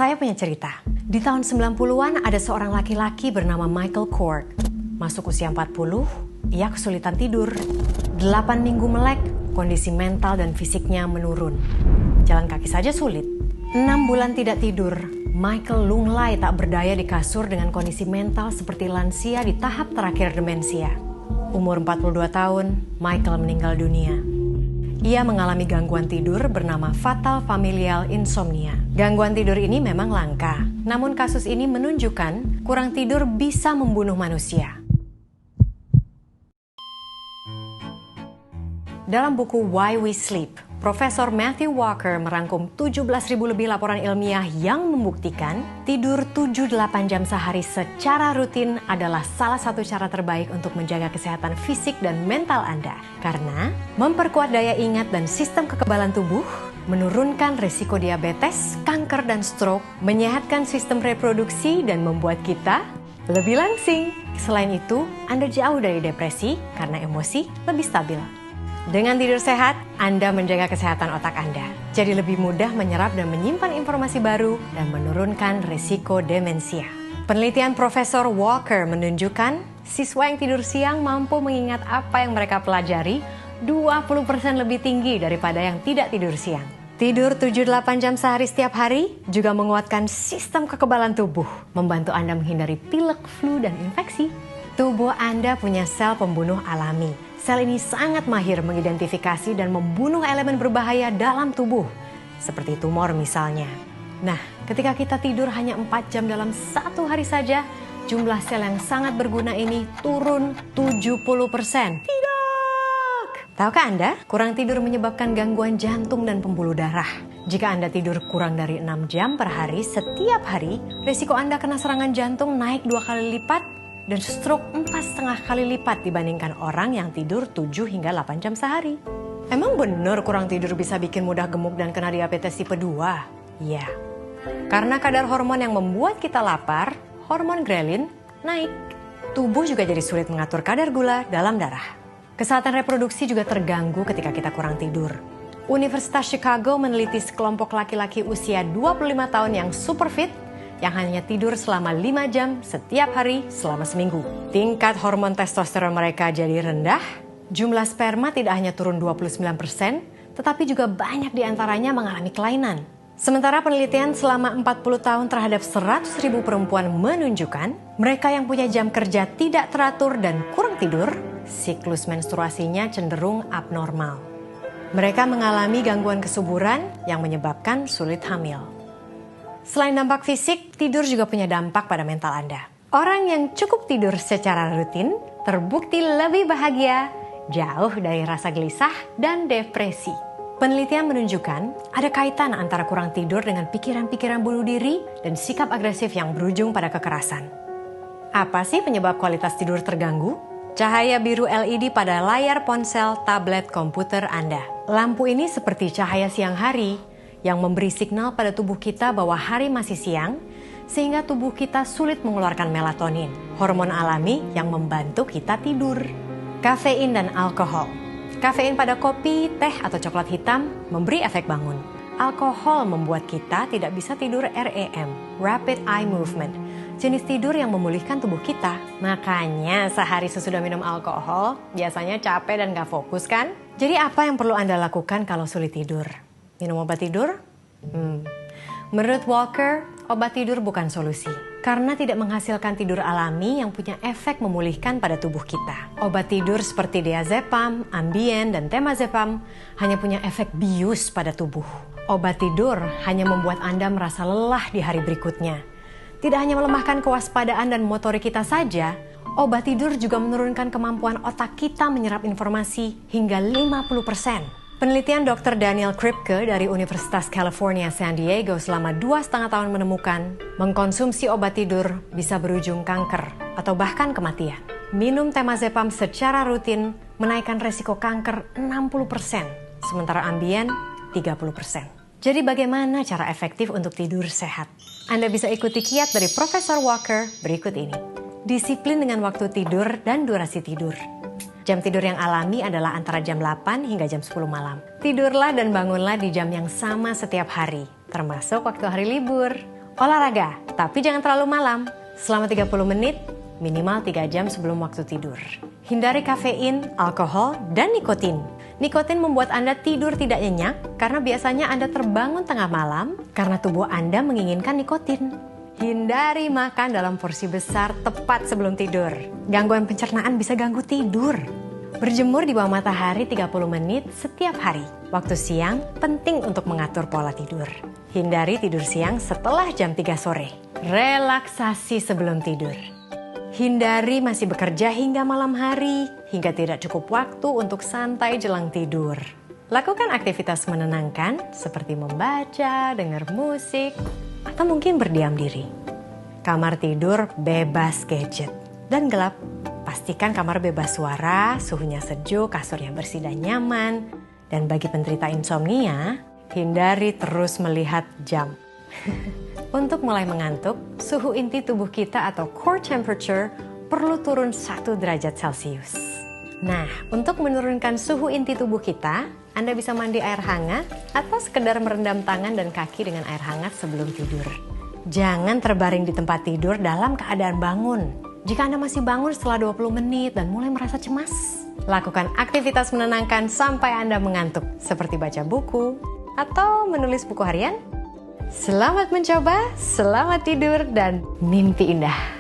Saya punya cerita. Di tahun 90-an ada seorang laki-laki bernama Michael Kort. Masuk usia 40, ia kesulitan tidur. 8 minggu melek, kondisi mental dan fisiknya menurun. Jalan kaki saja sulit. 6 bulan tidak tidur, Michael lunglai tak berdaya di kasur dengan kondisi mental seperti lansia di tahap terakhir demensia. Umur 42 tahun, Michael meninggal dunia. Ia mengalami gangguan tidur bernama fatal familial insomnia. Gangguan tidur ini memang langka, namun kasus ini menunjukkan kurang tidur bisa membunuh manusia. Dalam buku Why We Sleep, Profesor Matthew Walker merangkum 17.000 lebih laporan ilmiah yang membuktikan tidur 7-8 jam sehari secara rutin adalah salah satu cara terbaik untuk menjaga kesehatan fisik dan mental Anda. Karena memperkuat daya ingat dan sistem kekebalan tubuh, menurunkan risiko diabetes, kanker dan stroke, menyehatkan sistem reproduksi dan membuat kita lebih langsing. Selain itu, Anda jauh dari depresi karena emosi lebih stabil. Dengan tidur sehat, Anda menjaga kesehatan otak Anda. Jadi lebih mudah menyerap dan menyimpan informasi baru dan menurunkan risiko demensia. Penelitian Profesor Walker menunjukkan siswa yang tidur siang mampu mengingat apa yang mereka pelajari 20% lebih tinggi daripada yang tidak tidur siang. Tidur 7-8 jam sehari setiap hari juga menguatkan sistem kekebalan tubuh, membantu Anda menghindari pilek, flu, dan infeksi. Tubuh Anda punya sel pembunuh alami. Sel ini sangat mahir mengidentifikasi dan membunuh elemen berbahaya dalam tubuh, seperti tumor misalnya. Nah, ketika kita tidur hanya 4 jam dalam satu hari saja, jumlah sel yang sangat berguna ini turun 70%. Tidak! Tahukah Anda, kurang tidur menyebabkan gangguan jantung dan pembuluh darah. Jika Anda tidur kurang dari 6 jam per hari setiap hari, risiko Anda kena serangan jantung naik 2 kali lipat, dan stroke 4,5 kali lipat dibandingkan orang yang tidur 7 hingga 8 jam sehari. Emang benar kurang tidur bisa bikin mudah gemuk dan kena diabetes tipe 2? Ya, karena kadar hormon yang membuat kita lapar, hormon grelin, naik. Tubuh juga jadi sulit mengatur kadar gula dalam darah. Kesehatan reproduksi juga terganggu ketika kita kurang tidur. Universitas Chicago meneliti sekelompok laki-laki usia 25 tahun yang super fit, yang hanya tidur selama 5 jam setiap hari selama seminggu. Tingkat hormon testosteron mereka jadi rendah, jumlah sperma tidak hanya turun 29%, tetapi juga banyak diantaranya mengalami kelainan. Sementara penelitian selama 40 tahun terhadap 100.000 perempuan menunjukkan, mereka yang punya jam kerja tidak teratur dan kurang tidur, siklus menstruasinya cenderung abnormal. Mereka mengalami gangguan kesuburan yang menyebabkan sulit hamil. Selain dampak fisik, tidur juga punya dampak pada mental Anda. Orang yang cukup tidur secara rutin terbukti lebih bahagia, jauh dari rasa gelisah dan depresi. Penelitian menunjukkan ada kaitan antara kurang tidur dengan pikiran-pikiran bunuh diri dan sikap agresif yang berujung pada kekerasan. Apa sih penyebab kualitas tidur terganggu? Cahaya biru LED pada layar ponsel, tablet, komputer Anda. Lampu ini seperti cahaya siang hari, yang memberi signal pada tubuh kita bahwa hari masih siang, sehingga tubuh kita sulit mengeluarkan melatonin, hormon alami yang membantu kita tidur. Kafein dan alkohol. Kafein pada kopi, teh, atau coklat hitam memberi efek bangun. Alkohol membuat kita tidak bisa tidur REM, Rapid Eye Movement, jenis tidur yang memulihkan tubuh kita. Makanya sehari sesudah minum alkohol, biasanya capek dan gak fokus kan? Jadi apa yang perlu Anda lakukan kalau sulit tidur? Minum obat tidur? Menurut Walker, obat tidur bukan solusi. Karena tidak menghasilkan tidur alami yang punya efek memulihkan pada tubuh kita. Obat tidur seperti diazepam, Ambien, dan temazepam hanya punya efek bius pada tubuh. Obat tidur hanya membuat Anda merasa lelah di hari berikutnya. Tidak hanya melemahkan kewaspadaan dan motorik kita saja, obat tidur juga menurunkan kemampuan otak kita menyerap informasi hingga 50%. Penelitian Dr. Daniel Kripke dari Universitas California San Diego selama 2,5 tahun menemukan mengkonsumsi obat tidur bisa berujung kanker atau bahkan kematian. Minum temazepam secara rutin menaikkan resiko kanker 60%, sementara Ambien 30%. Jadi bagaimana cara efektif untuk tidur sehat? Anda bisa ikuti kiat dari Profesor Walker berikut ini. Disiplin dengan waktu tidur dan durasi tidur. Jam tidur yang alami adalah antara jam 8 hingga jam 10 malam. Tidurlah dan bangunlah di jam yang sama setiap hari, termasuk waktu hari libur. Olahraga, tapi jangan terlalu malam. Selama 30 menit, minimal 3 jam sebelum waktu tidur. Hindari kafein, alkohol, dan nikotin. Nikotin membuat Anda tidur tidak nyenyak karena biasanya Anda terbangun tengah malam karena tubuh Anda menginginkan nikotin. Hindari makan dalam porsi besar tepat sebelum tidur. Gangguan pencernaan bisa ganggu tidur. Berjemur di bawah matahari 30 menit setiap hari. Waktu siang penting untuk mengatur pola tidur. Hindari tidur siang setelah jam 3 sore. Relaksasi sebelum tidur. Hindari masih bekerja hingga malam hari, hingga tidak cukup waktu untuk santai jelang tidur. Lakukan aktivitas menenangkan seperti membaca, dengar musik, atau mungkin berdiam diri. Kamar tidur bebas gadget dan gelap. Pastikan kamar bebas suara, suhunya sejuk, kasurnya bersih dan nyaman. Dan bagi penderita insomnia, hindari terus melihat jam. Untuk mulai mengantuk, suhu inti tubuh kita atau core temperature perlu turun 1 derajat Celcius. Nah, untuk menurunkan suhu inti tubuh kita, Anda bisa mandi air hangat atau sekedar merendam tangan dan kaki dengan air hangat sebelum tidur. Jangan terbaring di tempat tidur dalam keadaan bangun. Jika Anda masih bangun setelah 20 menit dan mulai merasa cemas, lakukan aktivitas menenangkan sampai Anda mengantuk, seperti baca buku atau menulis buku harian. Selamat mencoba, selamat tidur, dan mimpi indah.